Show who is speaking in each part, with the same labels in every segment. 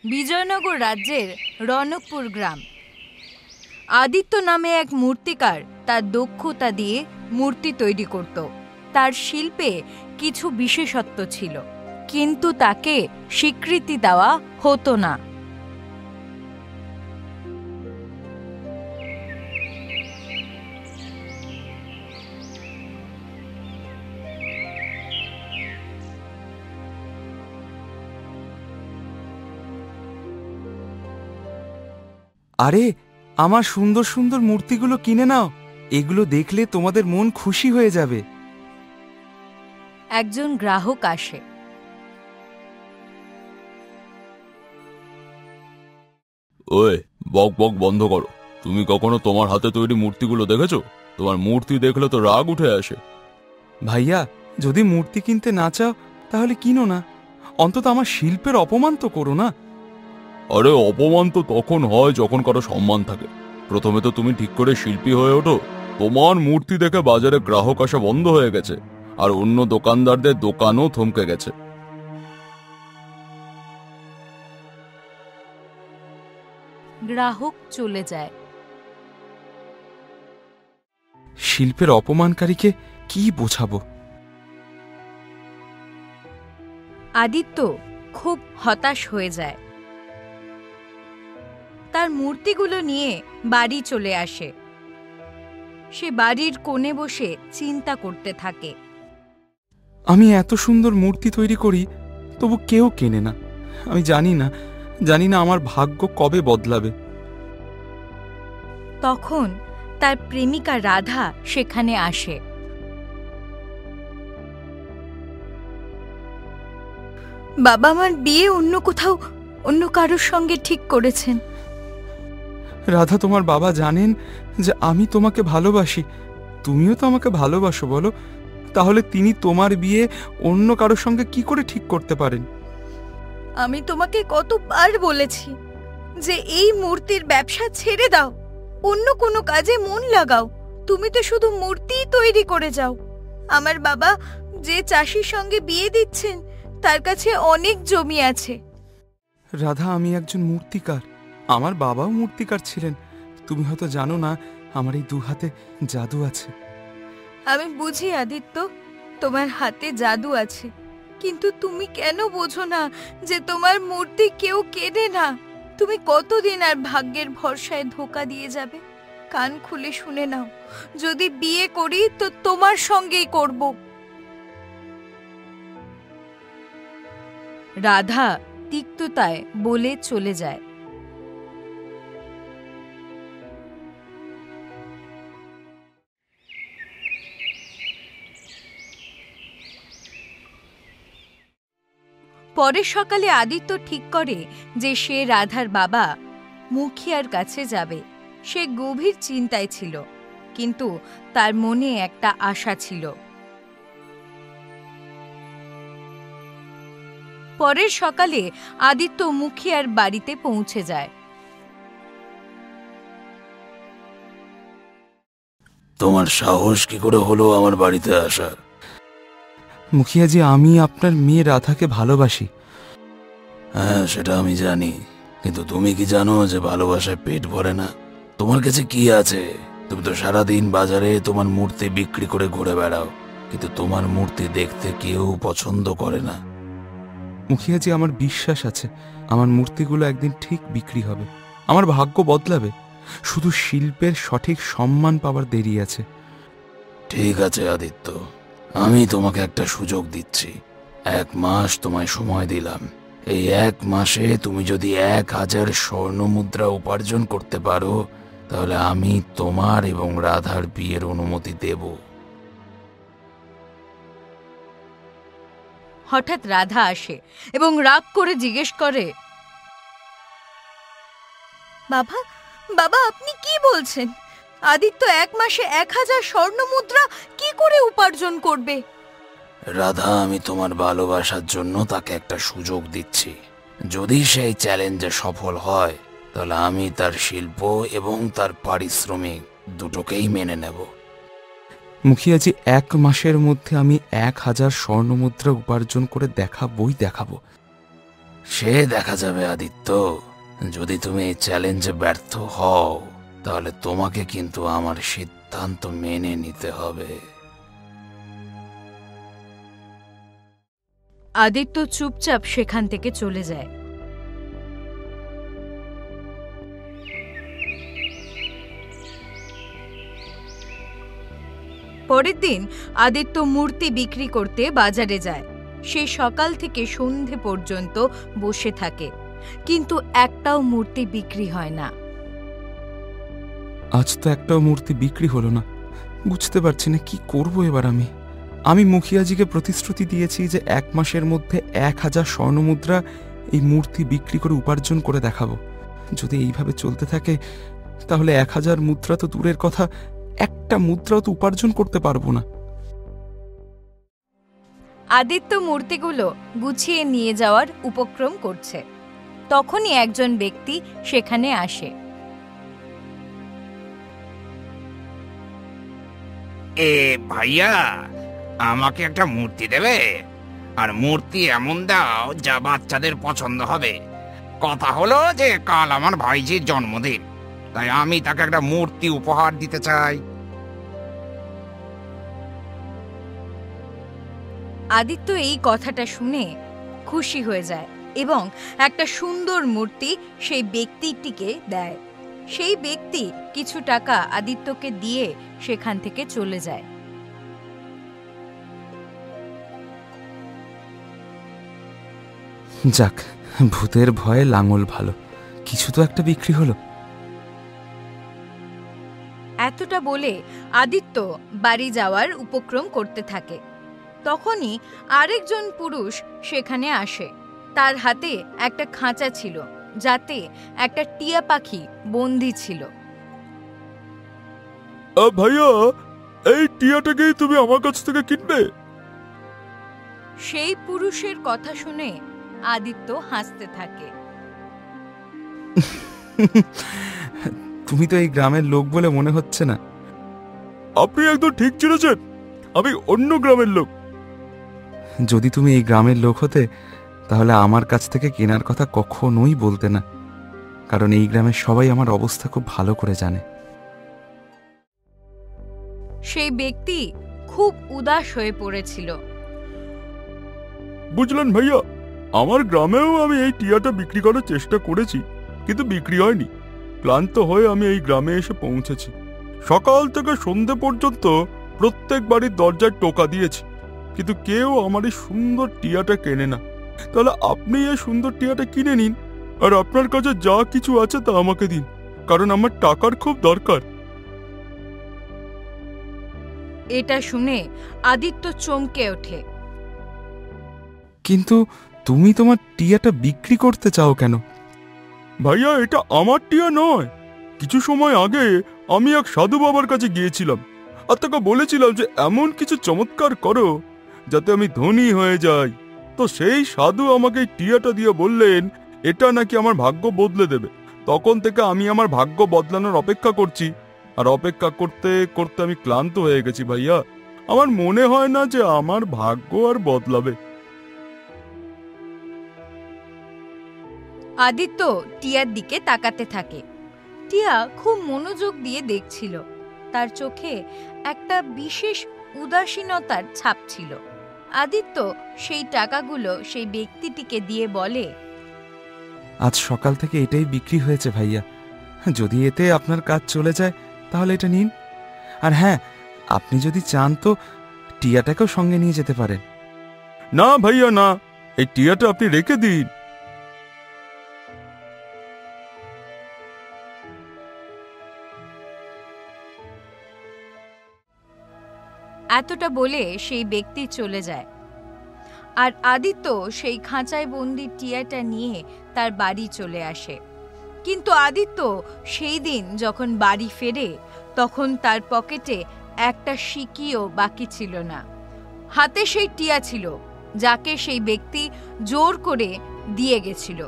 Speaker 1: বিজয়নগর রাজ্যের রনকপুর গ্রাম। আদিত্য নামে এক মূর্তিকার তার দক্ষতা দিয়ে মূর্তি তৈরি করত। তার শিল্পে কিছু বিশেষত্ব ছিল, কিন্তু তাকে স্বীকৃতি দেওয়া হতো না।
Speaker 2: আরে, আমার সুন্দর সুন্দর মূর্তিগুলো কিনে নাও। এগুলো দেখলে তোমাদের মন খুশি হয়ে যাবে।
Speaker 1: একজন গ্রাহক আসে।
Speaker 3: ওই, বক বক বন্ধ করো। তুমি কখনো তোমার হাতে তৈরি মূর্তিগুলো দেখেছো? তোমার মূর্তি দেখলে তো রাগ উঠে আসে।
Speaker 2: ভাইয়া, যদি মূর্তি কিনতে না চাও তাহলে কিনো না, অন্তত আমার শিল্পের অপমান তো করো না।
Speaker 3: আরে, অপমান তো তখন হয় যখন কারো সম্মান থাকে। প্রথমে তো তুমি ঠিক করে শিল্পী হয়ে ওঠো। তোমার মূর্তি দেখে বাজারে গ্রাহক আসা বন্ধ হয়ে গেছে, আর অন্য দোকানদারদের দোকানও থমকে গেছে।
Speaker 1: গ্রাহক চলে যায়।
Speaker 2: শিল্পের অপমানকারীকে কি বোঝাবো?
Speaker 1: আদিত্য খুব হতাশ হয়ে যায়। তার মূর্তিগুলো নিয়ে বাড়ি চলে আসে। সে বাড়ির কোণে বসে চিন্তা করতে থাকে।
Speaker 2: আমি এত সুন্দর মূর্তি তৈরি করি, তবু কেউ কেনে না। আমি জানি না আমার ভাগ্য কবে বদলাবে।
Speaker 1: তখন তার প্রেমিকা রাধা সেখানে আসে। বাবা আমার বিয়ে অন্য কারোর সঙ্গে ঠিক করেছেন।
Speaker 2: রাধা, তোমার বাবা জানেন যে আমি তোমাকে ভালোবাসি। তুমিও তো আমাকে ভালোবাসো, বলো? তাহলে তিনি তোমার বিয়ে অন্য কারোর সঙ্গে কি করে ঠিক করতে পারেন?
Speaker 1: আমি তোমাকে কতবার বলেছি যে এই মূর্তির ব্যবসা ছেড়ে দাও, অন্য কোনো কাজে মন লাগাও। তুমি তো শুধু মূর্তিই তৈরি করে যাও। আমার বাবা যে চাষির সঙ্গে বিয়ে দিচ্ছেন তার কাছে অনেক জমি আছে।
Speaker 2: রাধা, আমি একজন মূর্তিকার। আমার বাবাও মূর্তিকার ছিলেন। তুমি হয়তো জানো না, আমার এই দু হাতে জাদু আছে।
Speaker 1: আমি বুঝি আদিত্য, তোমার হাতে জাদু আছে, কিন্তু তুমি কেন বোঝো না যে তোমার মূর্তি কেউ কেনে না? তুমি কতদিন আর ভাগ্যের ভরসায় ধোঁকা দিয়ে যাবে? কান খুলে শুনে নাও, যদি বিয়ে করি তো তোমার সঙ্গেই করব। রাধা তিক্ততায় বলে চলে যায়। পরের সকালে আদিত্য ঠিক করে যে সে রাধার বাবা মুখিয়ার কাছে যাবে। সে গভীর চিন্তায় ছিল, কিন্তু তার মনে একটা আশা ছিল। পরের সকালে আদিত্য মুখিয়ার বাড়িতে পৌঁছে যায়।
Speaker 3: তোমার সাহস কি করে হলো আমার বাড়িতে আসা?
Speaker 2: মুখিয়াজি, আমি আপনার মেয়ে রাধাকে ভালোবাসি।
Speaker 3: হ্যাঁ, সেটা আমি জানি, কিন্তু তুমি কি জানো যে ভালোবাসায় পেট ভরে না? তোমার কাছে কি আছে? তুমি তো সারাদিন বাজারে তোমার মূর্তি বিক্রি করে ঘুরে বেড়াও, কিন্তু তোমার মূর্তি দেখতে কেউ পছন্দ করে না।
Speaker 2: মুখিয়াজি, আমার বিশ্বাস আছে আমার মূর্তিগুলো একদিন ঠিক বিক্রি হবে। আমার ভাগ্য বদলাবে। শুধু শিল্পের সঠিক সম্মান পাওয়ার দেরি আছে।
Speaker 3: ঠিক আছে আদিত্য, আমি তোমাকে একটা সুযোগ দিচ্ছি। 1 মাস তোমায় সময় দিলাম। এই 1 মাসে তুমি যদি 1000 স্বর্ণ মুদ্রা উপার্জন করতে পারো, তাহলে আমি তোমার এবং রাধার বিয়ের অনুমতি দেব।
Speaker 1: হঠাৎ রাধা আসে এবং রাগ করে জিজ্ঞেস করে, বাবা আপনি কি বলছেন? আদিত্য 1 মাসে 1000 স্বর্ণ মুদ্রা কি করে উপার্জন করবে?
Speaker 3: রাধা, আমি তোমার ভালোবাসার জন্য তাকে একটা সুযোগ দিচ্ছি। যদি সেই চ্যালেঞ্জে সফল হয়, তাহলে আমি তার শিল্প এবং তার পারিশ্রমিক দুটোকেই মেনে নেব।
Speaker 2: মুখিয়াজি, 1 মাসের মধ্যে আমি 1000 স্বর্ণ মুদ্রা উপার্জন করে দেখাবো।
Speaker 3: সে দেখা যাবে আদিত্য। যদি তুমি এই চ্যালেঞ্জে ব্যর্থ হও তাহলে তোমাকে কিন্তু আমার সিদ্ধান্ত মেনে নিতে হবে।
Speaker 1: আদিত্য চুপচাপ সেখান থেকে চলে যায়। পরের দিন আদিত্য মূর্তি বিক্রি করতে বাজারে যায়। সে সকাল থেকে সন্ধে পর্যন্ত বসে থাকে, কিন্তু একটাও মূর্তি বিক্রি হয় না।
Speaker 2: আজ তো একটাও মূর্তি বিক্রি হলো না। বুঝতে পারছি না কি করব এবার। আমি মুখিয়াজিকে প্রতিশ্রুতি দিয়েছি যে 1 মাসের মধ্যে 1000 স্বর্ণমুদ্রা এই মূর্তি বিক্রি করে উপার্জন করে দেখাবো। যদি এইভাবে চলতে থাকে তাহলে 1000 মুদ্রা তো দূরের কথা, একটা মুদ্রাও তো উপার্জন করতে পারবো না।
Speaker 1: আদিত্য মূর্তিগুলো গুছিয়ে নিয়ে যাওয়ার উপক্রম করছে। তখনই একজন ব্যক্তি সেখানে আসে।
Speaker 4: ভাইয়া, আমাকে একটা মূর্তি দেবে? আর মূর্তি এমন দাও যা বাচ্চাদের পছন্দ হবে। কথা হলো যে কাল আমার ভাইজির জন্মদিন, তাই আমি তাকে একটা মূর্তি উপহার দিতে চাই।
Speaker 1: আদিত্য এই কথাটা শুনে খুশি হয়ে যায় এবং একটা সুন্দর মূর্তি সেই ব্যক্তিটিকে দেয়। সেই ব্যক্তি কিছু টাকা আদিত্যকে দিয়ে সেখান থেকে চলে যায়।
Speaker 2: যাক, ভূতের ভয়ে লাঙল ভালো, কিছু তো একটা বিক্রি হলো।
Speaker 1: এতটা বলে আদিত্য বাড়ি যাওয়ার উপক্রম করতে থাকে। তখনই আরেকজন পুরুষ সেখানে আসে। তার হাতে একটা খাঁচা ছিল, যাতে একটা টিয়া পাখি বন্দী ছিল।
Speaker 2: ভাইয়া, এই টিয়াটাকেই তুমি আমার কাছ থেকে কিনবে?
Speaker 1: সেই পুরুষের কথা শুনে আদিত্য হাসতে থাকে।
Speaker 2: তুমি তো এই গ্রামের লোক বলে মনে হচ্ছে না। আপনি একদম ঠিক চিনেছেন, আমি অন্য গ্রামের লোক। যদি তুমি এই গ্রামের লোক হতে তাহলে আমার কাছ থেকে কেনার কথা কখনোই বলতে না, কারণ এই গ্রামের সবাই আমার অবস্থা খুব ভালো করে জানে।
Speaker 1: সেই ব্যক্তি খুব উদাস হয়ে পড়েছিল।
Speaker 2: বুঝলেন ভাইয়া, আমার গ্রামেও আমি এই টিয়াটা বিক্রি করার চেষ্টা করেছি, কিন্তু বিক্রি হয়নি। ক্লান্ত হয়ে আমি এই গ্রামে এসে পৌঁছেছি। সকাল থেকে সন্ধে পর্যন্ত প্রত্যেক বাড়ির দরজায় টোকা দিয়েছি, কিন্তু কেউ আমার এই সুন্দর টিয়াটা কেনে না। তাহলে আপনি এই সুন্দর টিয়াটা কিনে নিন, আর আপনার কাছে যা কিছু আছে তা আমাকে দিন, কারণ আমার টাকার খুব দরকার।
Speaker 1: এটা শুনে আদিত্য চমকে ওঠে।
Speaker 2: কিন্তু তুমি তোমার টিয়াটা বিক্রি করতে চাও কেন? ভাইয়া, এটা আমার টিয়া নয়। কিছু সময় আগে আমি এক সাধু বাবার কাছে গিয়েছিলাম, আর তাকে বলেছিলাম যে এমন কিছু চমৎকার করো যাতে আমি ধনী হয়ে যাই। তো সেই সাধু আমাকে এই টিয়াটা দিয়ে বললেন এটা নাকি আমার ভাগ্য বদলে দেবে। তখন থেকে আমি আমার ভাগ্য বদলানোর অপেক্ষা করছি, আর অপেক্ষা করতে করতে আমি ক্লান্ত হয়ে গেছি ভাইয়া। আমার মনে হয় না যে আমার ভাগ্য আর বদলাবে।
Speaker 1: আদিত্য টিয়ার দিকে তাকাতে থাকে। টিয়া খুব মনোযোগ দিয়ে দেখছিল। তার চোখে একটা বিশেষ উদাসীনতার ছাপ ছিল। আদিত্য সেই টাকাগুলো সেই ব্যক্তিটিকে দিয়ে বলে,
Speaker 2: আজ সকাল থেকে এটাই বিক্রি হয়েছে ভাইয়া। যদি এতে আপনার কাজ চলে যায় তাহলে এটা নিন। আর হ্যাঁ, আপনি যদি চান তো টিয়াটাকেও সঙ্গে নিয়ে যেতে পারেন। না ভাইয়া না, এই টিয়াটা আপনি রেখে দিন।
Speaker 1: এতটা বলে সেই ব্যক্তি চলে যায়। আর আদিত্য সেই খাঁচায় বন্দি টিয়াটা নিয়ে তার বাড়ি চলে আসে। কিন্তু আদিত্য সেই দিন যখন বাড়ি ফেরে তখন তার পকেটে একটা সিকিও বাকি ছিল না। হাতে সেই টিয়া ছিল, যাকে সেই ব্যক্তি জোর করে দিয়ে গেছিল।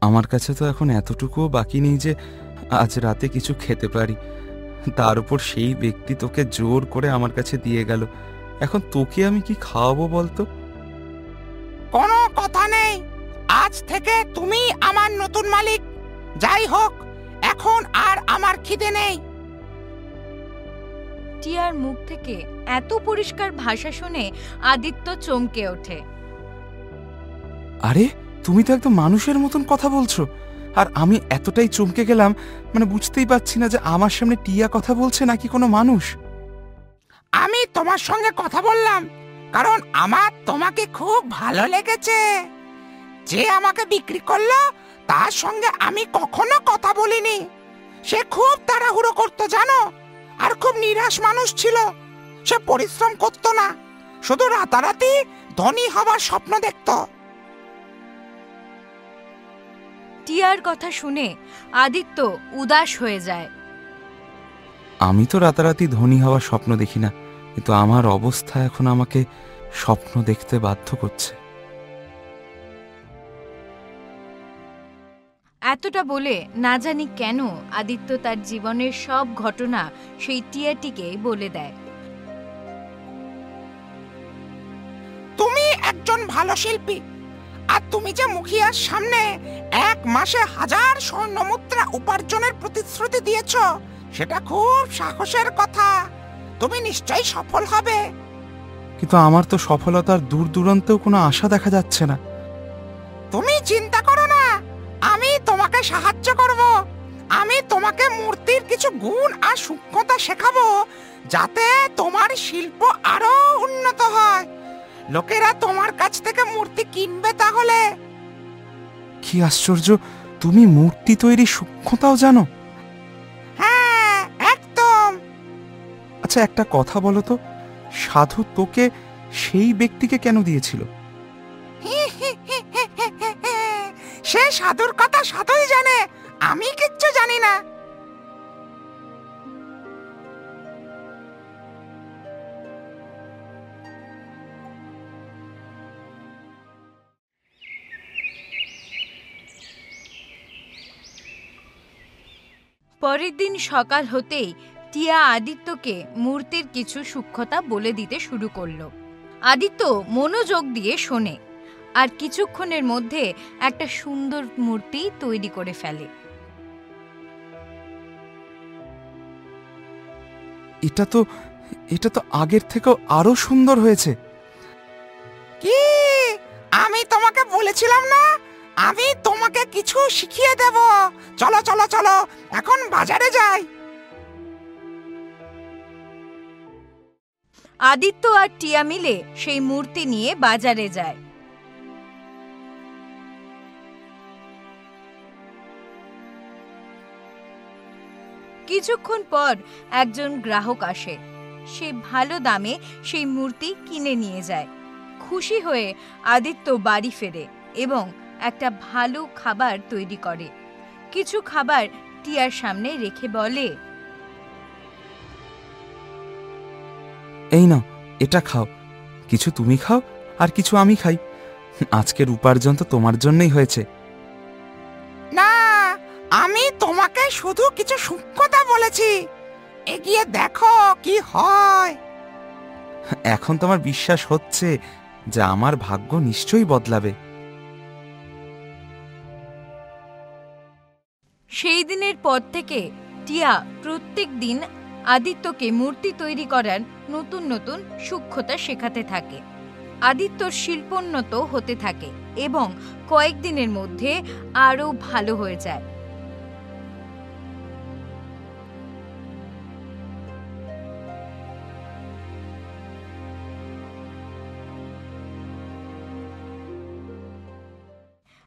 Speaker 2: আমার কাছে তো এখন এতটুকুও বাকি নেই যে আজ রাতে কিছু খেতে পারি। তার উপর সেই ব্যক্তি তোকে জোর করে আমার কাছে দিয়ে গেল। এখন তোকে আমি কি খাওয়াবো বলতো?
Speaker 4: কোনো কথা নেই, আজ থেকে তুমি আমার নতুন মালিক। যাই হোক, এখন আর আমার খিদে নেই।
Speaker 1: টিয়ার মুখ থেকে এত পরিষ্কার ভাষা শুনে আদিত্য চমকে ওঠে।
Speaker 2: আরে তুমি তো একদম মানুষের মতন কথা বলছো, আর আমি এতটাই চমকে গেলাম, মানে বুঝতেই পারছি না যে আমার সামনে টিয়া কথা বলছে নাকি কোনো মানুষ।
Speaker 4: আমি তোমার সঙ্গে কথা বললাম কারণ আমার তোমাকে খুব ভালো লেগেছে। যে আমাকে বিক্রি করলো তার সঙ্গে আমি কখনো কথা বলিনি। সে খুব তাড়াহুড়ো করতো জানো, আর খুব নিরাশ মানুষ ছিল। সে পরিশ্রম করতো না, শুধু রাতারাতি ধনী হবার স্বপ্ন দেখতো।
Speaker 1: টিয়ার কথা শুনে আদিত্য উদাস হয়ে যায়।
Speaker 2: আমি তো রাতারাতি ধনী হওয়ার স্বপ্ন দেখি না, কিন্তু আমার অবস্থা এখন আমাকে স্বপ্ন দেখতে বাধ্য করছে।
Speaker 1: এতটা বলে না জানি কেন আদিত্য তার জীবনের সব ঘটনা সেই টিয়াটিকে বলে দেয়।
Speaker 4: তুমি একজন ভালো শিল্পী, আর তুমি যে মুখিয়ার সামনে 1 মাসে 1000 স্বর্ণমুদ্রা উপার্জনের প্রতিশ্রুতি দিয়েছ, সেটা খুব সাহসের কথা। তুমি নিশ্চয়ই সফল হবে।
Speaker 2: কিন্তু আমার তো সফলতার দূর দূরান্তেও কোনো আশা দেখা যাচ্ছে না।
Speaker 4: তুমি চিন্তা করো না, আমি তোমাকে সাহায্য করব। আমি তোমাকে মূর্তির কিছু গুণ আর সূক্ষ্মতা শেখাবো, যাতে তোমার শিল্প আরো উন্নত হয়। লোকেরা তোমার কাছ থেকে মূর্তি কিনবে তাহলে।
Speaker 2: কি আশ্চর্য, তুমি মূর্তি তৈরি সূক্ষ্মতাও জানো?
Speaker 4: হ্যাঁ, একদম।
Speaker 2: আচ্ছা একটা কথা বলো তো, সাধু তোকে সেই ব্যক্তিকে কেন দিয়েছিল?
Speaker 4: সে সাধুর কথা সাধুই জানে, আমি কিচ্ছু জানি না।
Speaker 1: পরের দিন সকাল হতেই টিয়া আদিত্যকে মূর্তির কিছু সূক্ষ্মতা বলে দিতে শুরু করলো। আদিত্য মনোযোগ দিয়ে শোনে, আর কিছুক্ষণের মধ্যে একটা সুন্দর মূর্তি তৈরি করে ফেলে।
Speaker 2: এটা তো আগের থেকেও আরো সুন্দর হয়েছে।
Speaker 4: কি, আমি তোমাকে বলেছিলাম না আমি তোমাকে কিছু শিখিয়ে দেব। চলো চলো চলো, এখন বাজারে যাই।
Speaker 1: আদিত্য আর টিয়া মিলে সেই মূর্তি নিয়ে বাজারে যায়। কিছুক্ষণ পর একজন গ্রাহক আসে। সে ভালো দামে সেই মূর্তি কিনে নিয়ে যায়। খুশি হয়ে আদিত্য বাড়ি ফেরে এবং একটা ভালো খাবার তৈরি করে। কিছু খাবার টিয়ার সামনে রেখে বলে,
Speaker 2: এই নাও, এটা খাও, কিছু তুমি খাও আর কিছু আমি খাই। আজকের উপার্জন তো তোমার জন্যই হয়েছে।
Speaker 4: না, আমি তোমাকে শুধু কিছু সূক্ষ্মতা বলেছি, এগিয়ে দেখো কি হয়।
Speaker 2: এখন তোমার বিশ্বাস হচ্ছে যে আমার ভাগ্য নিশ্চয়ই বদলাবে।
Speaker 1: সেই দিনের পর থেকে টিয়া প্রত্যেক দিন আদিত্যকে মূর্তি তৈরি করার নতুন নতুন সূক্ষ্মতা শেখাতে থাকে। আদিত্যর শিল্পোন্নত হতে থাকে এবং কয়েকদিনের মধ্যে আরো ভালো হয়ে যায়।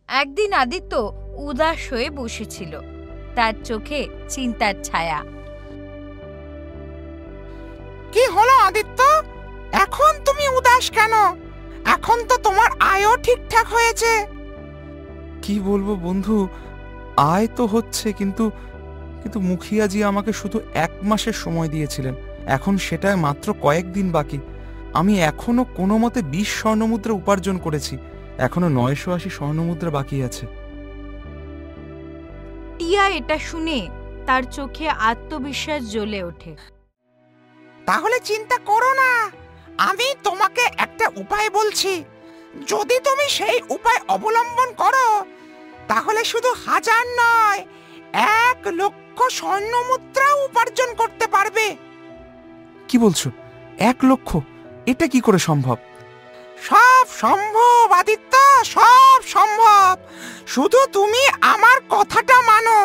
Speaker 1: একদিন আদিত্য উদাস হয়ে বসেছিল। তার চোখে চিন্তার ছায়া।
Speaker 4: কি হলো আদিত্য, এখন তুমি উদাস কেন? এখন তো তোমার আয়ও ঠিকঠাক হয়েছে।
Speaker 2: কি বলবো বন্ধু, আয় তো হচ্ছে, কিন্তু মুখিয়াজি আমাকে শুধু 1 মাসের সময় দিয়েছিলেন। এখন সেটা মাত্র কয়েকদিন বাকি। আমি এখনো কোনো মতে 20 স্বর্ণমুদ্রা উপার্জন করেছি, এখনো 980 স্বর্ণমুদ্রা বাকি আছে।
Speaker 1: টিয়া এটা শুনে তার চোখে আত্মবিশ্বাস জ্বলে ওঠে।
Speaker 4: তাহলে চিন্তা করো না,
Speaker 5: আমি তোমাকে একটা উপায় বলছি, যদি তুমি সেই উপায় অবলম্বন করো তাহলে শুধু 1000 নয়, 1,00,000 স্বর্ণ মুদ্রা উপার্জন করতে পারবে।
Speaker 2: কি বলছো? 1,00,000? এটা কি করে সম্ভব?
Speaker 5: সব সম্ভব আদিত্য, সব সম্ভব, শুধু তুমি আমার কথাটা মানো।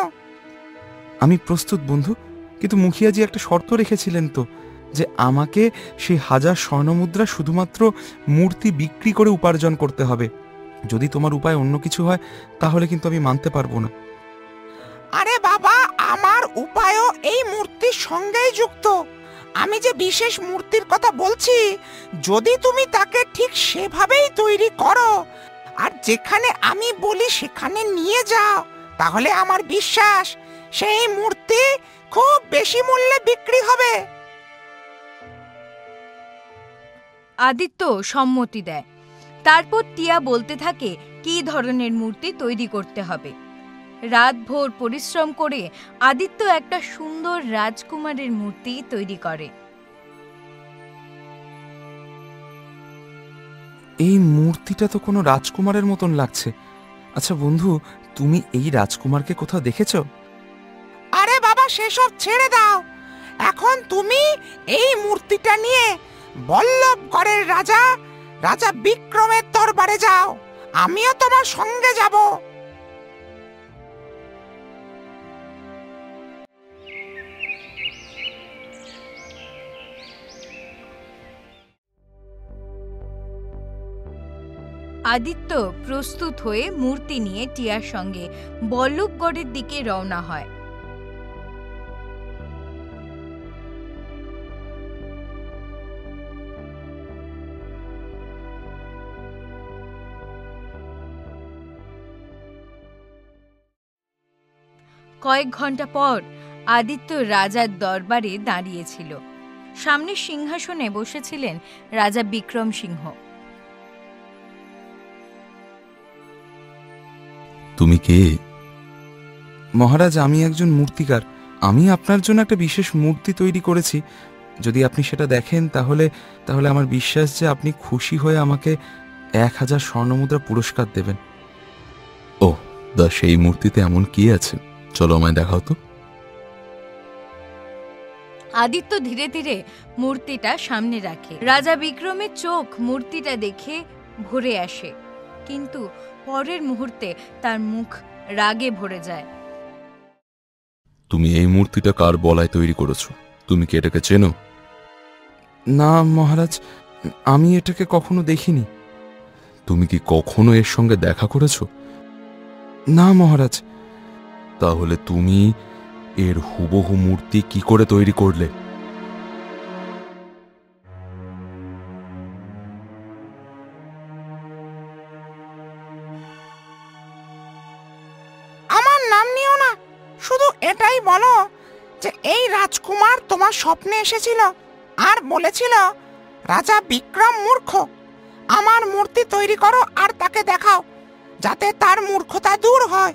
Speaker 2: আমি প্রস্তুত বন্ধু, কিন্তু মুখিয়াজি একটা শর্ত রেখেছিলেন তো, যে আমাকে সেই 1000 স্বর্ণমুদ্রা শুধুমাত্র মূর্তি বিক্রি করে উপার্জন করতে হবে। যদি তোমার উপায় অন্য কিছু হয় তাহলে কিন্তু আমি মানতে পারবো না।
Speaker 5: আরে বাবা, আমার উপায়ও এই মূর্তির সঙ্গেই যুক্ত। আমি যে বিশেষ মূর্তির কথা বলছি, যদি তুমি তাকে ঠিক সেভাবেই তৈরি করো আর যেখানে আমি বলি সেখানে নিয়ে যাও, তাহলে আমার বিশ্বাস সেই মূর্তি খুব বেশি মূল্যে বিক্রি হবে।
Speaker 1: আদিত্য সম্মতি দেয়। তারপর টিয়া বলতে থাকে কী ধরনের মূর্তি তৈরি করতে হবে। রাতভর পরিশ্রম করে আদিত্য একটা সুন্দর রাজকুমারের মূর্তি তৈরি করে।
Speaker 2: এই মূর্তিটা তো কোনো রাজকুমারের মতন লাগছে। আচ্ছা বন্ধু, তুমি এই রাজকুমারকে কোথাও দেখেছো?
Speaker 5: আরে বাবা, সেসব ছেড়ে দাও। এখন তুমি এই মূর্তিটা নিয়ে বল্লভগড়ের রাজা রাজা বিক্রমের দরবারে যাও, আমিও তোমার সঙ্গে যাব।
Speaker 1: আদিত্য প্রস্তুত হয়ে মূর্তি নিয়ে টিয়ার সঙ্গে বল্লভগড়ের দিকে রওনা হয়। কয়েক ঘন্টা পর আদিত্য রাজার দরবারে দাঁড়িয়েছিল। সামনে সিংহাসনে বসেছিলেন রাজা বিক্রম সিংহ।
Speaker 2: তুমি কে? মহারাজ, আমি একজন মূর্তিকার। আমি আপনার জন্য একটা বিশেষ মূর্তি তৈরি করেছি। যদি আপনি সেটা দেখেন তাহলে তাহলে আমার বিশ্বাস যে আপনি খুশি হয়ে আমাকে 1000 স্বর্ণমুদ্রা পুরস্কার দেবেন। ও দা, সেই মূর্তিতে এমন কি আছে? চলো আমায় দেখাও তো।
Speaker 1: আদিত্য ধীরে ধীরে মূর্তিটা সামনে রাখে। রাজা বিক্রমের চোখ মূর্তিটা দেখে ভরে আসে, কিন্তু পরের মুহূর্তে তার মুখ রাগে ভরে যায়।
Speaker 2: তুমি এই মূর্তিটা কার বলায় তৈরি করেছো? তুমি কি এটাকে চেনো? না মহারাজ, আমি এটাকে কখনো দেখিনি। তুমি কি কখনো এর সঙ্গে দেখা করেছো? না মহারাজ। তাহলে তুমি এর হুবহু মূর্তি কি করে তৈরি করলে?
Speaker 5: আমার নাম নিও না, শুধু এটাই বলো যে এই রাজকুমার তোমার স্বপ্নে এসেছিল আর বলেছিল রাজা বিক্রম মূর্খ। আমার মূর্তি তৈরি করো আর তাকে দেখাও, যাতে তার মূর্খতা দূর হয়।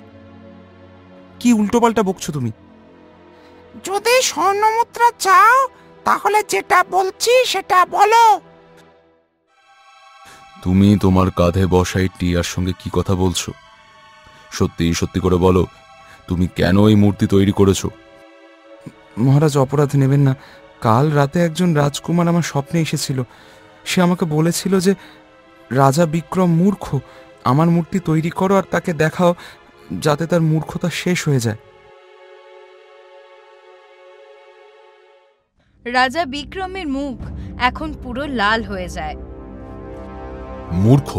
Speaker 2: কি উল্টোপাল্টা বকছো তুমি?
Speaker 5: যদি স্বর্ণমুদ্রা চাও তাহলে যেটা বলছি সেটা বলো।
Speaker 2: তুমি তোমার কাঁধে বসাই টিয়ার সঙ্গে কি কথা বলছো? সত্যি সত্যি করে বলো, তুমি কেন এই মূর্তি তৈরি করেছো? মহারাজ, অপরাধ নেবেন না। কাল রাতে একজন রাজকুমার আমার স্বপ্নে এসেছিল। সে আমাকে বলেছিল যে রাজা বিক্রম মূর্খ, আমার মূর্তি তৈরি করো আর তাকে দেখাও, যাতে তার মূর্খতা শেষ হয়ে যায়।
Speaker 1: রাজা বিক্রমের মুখ এখন পুরো লাল হয়ে যায়।
Speaker 2: মূর্খ?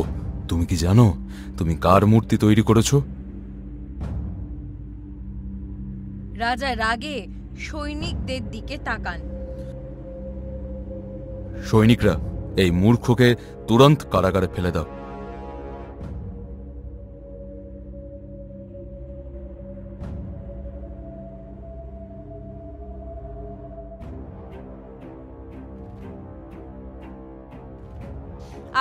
Speaker 2: তুমি কি জানো তুমি কার মূর্তি তৈরি করেছো?
Speaker 1: রাজা রাগে সৈনিকদের দিকে তাকান।
Speaker 2: সৈনিকরা, এই মূর্খকে তুরন্ত কারাগারে ফেলে দাও।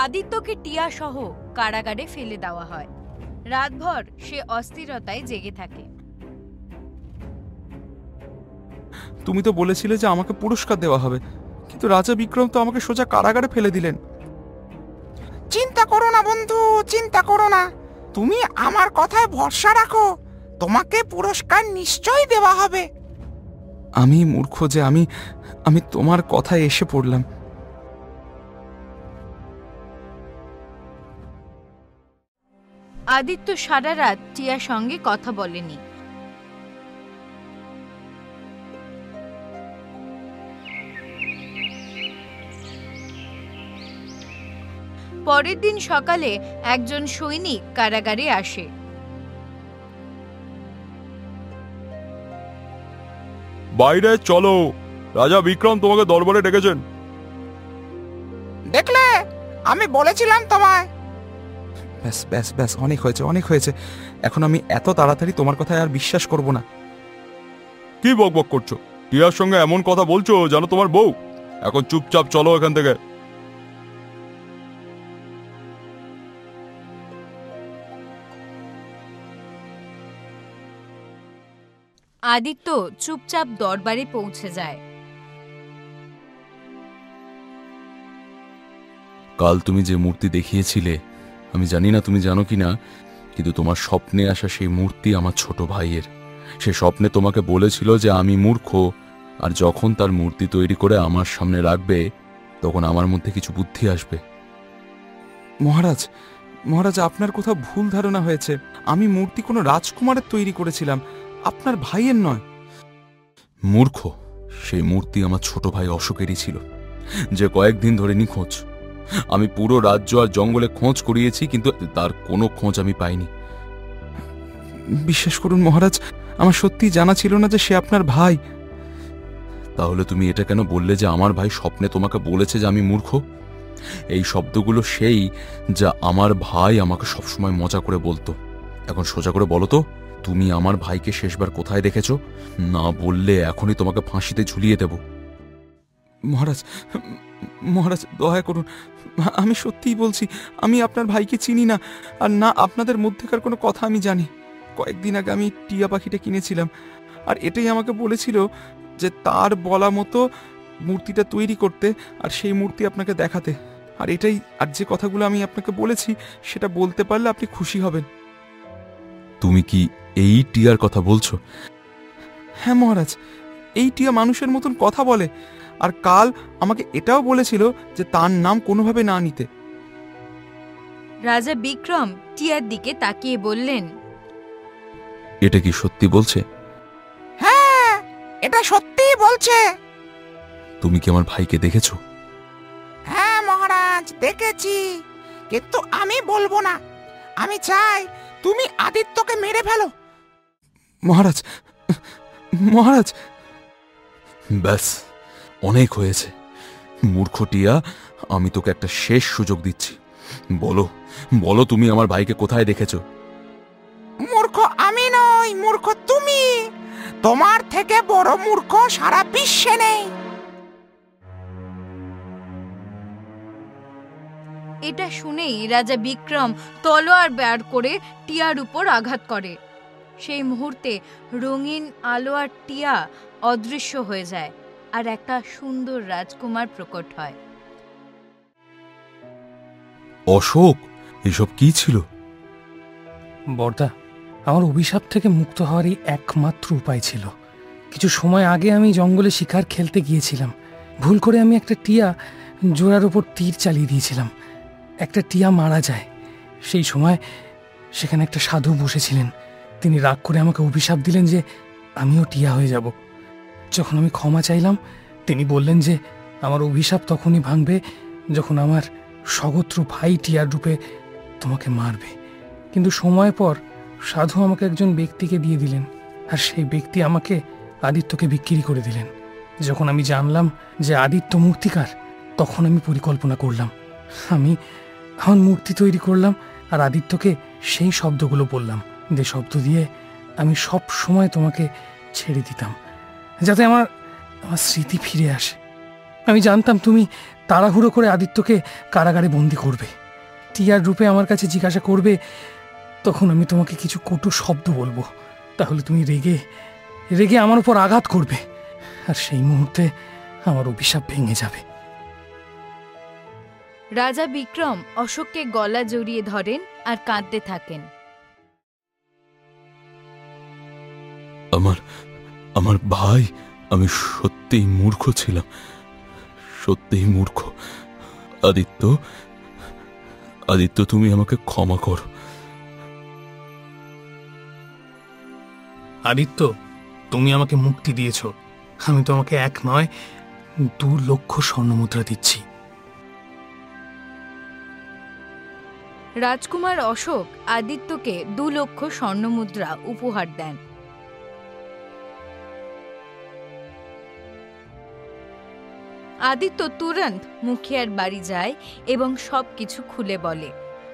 Speaker 1: আদিত্যকে টিয়া সহ কারাগারে ফেলে দেওয়া হয়। রাতভর সে অস্থিরতায় জেগে থাকে।
Speaker 2: তুমি তো বলেছিলে যে আমাকে পুরস্কার দেওয়া হবে, কিন্তু রাজা বিক্রম তো আমাকে সোজা কারাগারে ফেলে দিলেন।
Speaker 5: চিন্তা করো না বন্ধু, চিন্তা করো না। তুমি আমার কথায় ভরসা রাখো, তোমাকে পুরস্কার নিশ্চয়ই দেওয়া হবে।
Speaker 2: আমি মূর্খ যে আমি তোমার কথায় এসে পড়লাম।
Speaker 1: আদিত্য সারা রাত টিয়ার সঙ্গে কথা বলেনি। পরের দিন সকালে একজন সৈনিক কারাগারে আসে।
Speaker 2: বাইরে চলো, রাজা বিক্রম তোমাকে দরবারে ডেকেছেন।
Speaker 5: দেখলে, আমি বলেছিলাম তোমায়।
Speaker 2: ব্যাস ব্যাস ব্যাস, অনেক হয়েছে, অনেক হয়েছে। এখন আমি এত তাড়াতাড়ি তোমার কথায় আর বিশ্বাস করব না। কি বকবক করছো? টিয়ার সঙ্গে এমন কথা বলছো জানো তোমার বউ। এখন চুপচাপ চলো এখান থেকে।
Speaker 1: আদিত্য চুপচাপ দরবারে পৌঁছে যায়।
Speaker 3: কাল তুমি যে মূর্তি দেখিয়েছিলে, আমি জানি না তুমি জানো কি না, কিন্তু তোমার স্বপ্নে আসা সেই মূর্তি আমার ছোট ভাইয়ের। সে স্বপ্নে তোমাকে বলেছিল যে আমি মূর্খ, আর যখন তার মূর্তি তৈরি করে আমার সামনে রাখবে তখন আমার মধ্যে কিছু বুদ্ধি আসবে।
Speaker 2: মহারাজ, মহারাজ, আপনার কোথাও ভুল ধারণা হয়েছে। আমি মূর্তি কোনো রাজকুমারের তৈরি করেছিলাম, আপনার ভাইয়ের নয়।
Speaker 3: মূর্খ, সেই মূর্তি আমার ছোট ভাই অশোকেরই ছিল, যে কয়েকদিন ধরে নিখোঁজ। আমি পুরো রাজ্য আর জঙ্গলে খোঁজ করিয়েছি, কিন্তু তার কোনো খোঁজ আমি পাইনি।
Speaker 2: বিশ্বাস করুন মহারাজ, আমার সত্যি জানা ছিল না যে সে আপনার ভাই।
Speaker 3: তাহলে তুমি এটা কেন বললে যে আমার ভাই স্বপ্নে তোমাকে বলেছে যে আমি মূর্খ? এই শব্দগুলো সেই যা আমার ভাই আমাকে সবসময় মজা করে বলতো। এখন সোজা করে বলো তো, তুমি আমার ভাইকে শেষবার কোথায় দেখেছো? না বললে এখনই তোমাকে ফাঁসিতে ঝুলিয়ে দেব।
Speaker 2: মহারাজ, মহারাজ, দয়া করুন, আমি সত্যিই বলছি, আমি আপনার ভাইকে চিনি না, আর না আপনাদের মধ্যেকার কোনো কথা আমি জানি। কয়েকদিন আগে আমি টিয়া পাখিটা কিনেছিলাম, আর এটাই আমাকে বলেছিল যে তার বলা মতো মূর্তিটা তৈরি করতে আর সেই মূর্তি আপনাকে দেখাতে। আর এটাই, আর যে কথাগুলো আমি আপনাকে বলেছি সেটা বলতে পারলে আপনি খুশি হবেন।
Speaker 3: তুমি কি এই টিয়ার কথা বলছো?
Speaker 2: হ্যাঁ মহারাজ, এই টিয়া মানুষের মতন কথা বলে, আর কাল আমাকে এটাও বলেছিল যে তার নাম কোনোভাবে না নিতে।
Speaker 1: রাজা বিক্রম টিয়ার দিকে তাকিয়ে বললেন,
Speaker 3: এটা কি সত্যি বলছে?
Speaker 5: হ্যাঁ, এটা সত্যিই বলছে।
Speaker 3: তুমি কি আমার ভাইকে দেখেছো?
Speaker 5: হ্যাঁ মহারাজ, দেখেছি, কিন্তু আমি বলবো না। আমি চাই তুমি আদিত্যকে মেরে ফেলো।
Speaker 2: মহারাজ, মহারাজ,
Speaker 3: ব্যাস, অনেক হয়েছে। মূর্খ টিয়া, আমি তোকে একটা শেষ সুযোগ দিচ্ছি। বলো, বলো তুমি আমার ভাইকে কোথায় দেখেছো?
Speaker 5: মূর্খ আমি নই, মূর্খ তুমি। তোমার থেকে বড় মূর্খ সারা বিশ্বে নেই।
Speaker 1: এটা শুনেই রাজা বিক্রম তলোয়ার বের করে টিয়ার উপর আঘাত করে। সেই মুহূর্তে রঙিন আলো আর টিয়া অদৃশ্য হয়ে যায়, আর একটা সুন্দর রাজকুমার প্রকট হয়।
Speaker 3: অশোক, এসব কি ছিল?
Speaker 6: বর্দা, আমার অভিশাপ থেকে মুক্ত হওয়ারই একমাত্র উপায় ছিল। কিছু সময় আগে আমি জঙ্গলে শিকার খেলতে গিয়েছিলাম। ভুল করে আমি একটা টিয়া জোড়ার ওপর তীর চালিয়ে দিয়েছিলাম। একটা টিয়া মারা যায়। সেই সময় সেখানে একটা সাধু বসেছিলেন। তিনি রাগ করে আমাকে অভিশাপ দিলেন যে আমিও টিয়া হয়ে যাব। যখন আমি ক্ষমা চাইলাম, তিনি বললেন যে আমার অভিশাপ তখনই ভাঙবে যখন আমার সগোত্র ভাই টিয়ার রূপে তোমাকে মারবে। কিন্তু সময় পর সাধু আমাকে একজন ব্যক্তিকে দিয়ে দিলেন, আর সেই ব্যক্তি আমাকে আদিত্যকে বিক্রি করে দিলেন। যখন আমি জানলাম যে আদিত্য মূর্তিকার, তখন আমি পরিকল্পনা করলাম। আমি আমার মূর্তি তৈরি করলাম আর আদিত্যকে সেই শব্দগুলো বললাম, যে শব্দ দিয়ে আমি সব সময় তোমাকে ছেড়ে দিতাম, যাতে আমার স্মৃতি ফিরে আসে। আমি জানতাম তুমি তাড়াহুড়ো করে আদিত্যকে কারাগারে বন্দি করবে, টিয়ার রূপে আমার কাছে জিজ্ঞাসা করবে। তখন আমি তোমাকে কিছু কটু শব্দ বলবো, তাহলে তুমি রেগে রেগে আমার উপর আঘাত করবে। আর সেই মুহূর্তে আমার অভিশাপ ভেঙে যাবে।
Speaker 1: রাজা বিক্রম অশোককে গলা জড়িয়ে ধরেন আর কাঁদতে থাকেন।
Speaker 3: আমার ভাই, আমি সত্যিই মূর্খ ছিলাম, সত্যিই মূর্খ। আদিত্য, তুমি আমাকে ক্ষমা করো।
Speaker 6: আদিত্য, তুমি আমাকে মুক্তি দিয়েছ। আমি তোমাকে 1 নয় 2 লক্ষ স্বর্ণমুদ্রা দিচ্ছি।
Speaker 1: রাজকুমার অশোক আদিত্যকে 2 লক্ষ স্বর্ণমুদ্রা উপহার দেন। আদিত্য তুরন্ত মুখিয়ার বাড়ি যায় এবং সবকিছু খুলে বলে।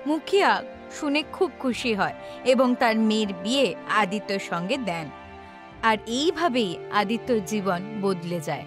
Speaker 1: মুখিয়া শুনে খুব খুশি হয় এবং তার মেয়ের বিয়ে আদিত্যর সঙ্গে দেন। আর এইভাবেই আদিত্যর জীবন বদলে যায়।